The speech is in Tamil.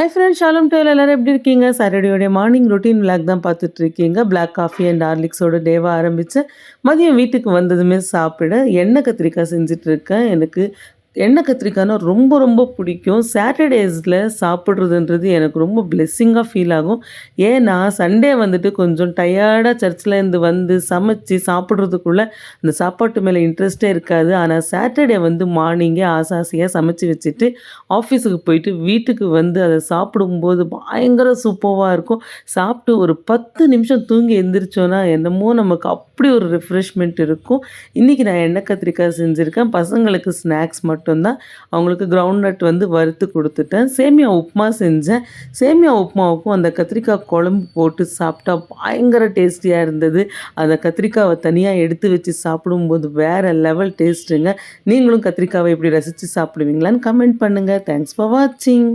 ஹாய் ஃப்ரெண்ட்ஸ், ஷாሎም டேல் எல்லாரும் எப்படி இருக்கீங்க? சாட்டர்டேயோடைய மார்னிங் ரொட்டீன் விளாக் தான் பார்த்துட்டு இருக்கீங்க. பிளாக் காஃபி அண்ட் ஹார்லிக்ஸோட டேவா ஆரம்பிச்சு, மதியம் வீட்டுக்கு வந்ததுமே சாப்பிட எண்ணெய் கத்திரிக்காய் செஞ்சுட்டு இருக்கேன். எனக்கு எண்ணெய் கத்திரிக்காய்னா ரொம்ப ரொம்ப பிடிக்கும். சாட்டர்டேஸில் சாப்பிட்றதுன்றது எனக்கு ரொம்ப பிளெஸ்ஸிங்காக ஃபீல் ஆகும். ஏன்னா சண்டே வந்துட்டு கொஞ்சம் டயர்டாக சர்ச்லேருந்து வந்து சமைச்சு சாப்பிட்றதுக்குள்ளே அந்த சாப்பாட்டு மேலே இன்ட்ரெஸ்ட்டே இருக்காது. ஆனால் சாட்டர்டே வந்து மார்னிங்கே ஆசையாக சமைச்சு வச்சுட்டு ஆஃபீஸுக்கு போயிட்டு வீட்டுக்கு வந்து அதை சாப்பிடும்போது பயங்கர சூப்பராக இருக்கும். சாப்பிட்டு ஒரு 10 நிமிஷம் தூங்கி எந்திரிச்சோன்னா என்னமோ நமக்கு அப்படி ஒரு ரிஃப்ரெஷ்மெண்ட் இருக்கும். இன்றைக்கி நான் எண்ணெய் கத்திரிக்காய் செஞ்சுருக்கேன். பசங்களுக்கு ஸ்நாக்ஸ் மட்டும்தான். அவங்களுக்கு கிரவுண்ட் நட் வந்து வறுத்து கொடுத்துட்டேன். சேமியா உப்புமா செஞ்சேன். சேமியா உப்புமாவுக்கும் அந்த கத்திரிக்காய் குழம்பு போட்டு சாப்பிட்டா பயங்கர டேஸ்டியாக இருந்தது. அந்த கத்திரிக்காவை தனியாக எடுத்து வச்சு சாப்பிடும்போது வேறு லெவல் டேஸ்ட்டுங்க. நீங்களும் கத்திரிக்காவை இப்படி ரசித்து சாப்பிடுவீங்களான்னு கமெண்ட் பண்ணுங்கள். தேங்க்ஸ் ஃபார் வாட்சிங்.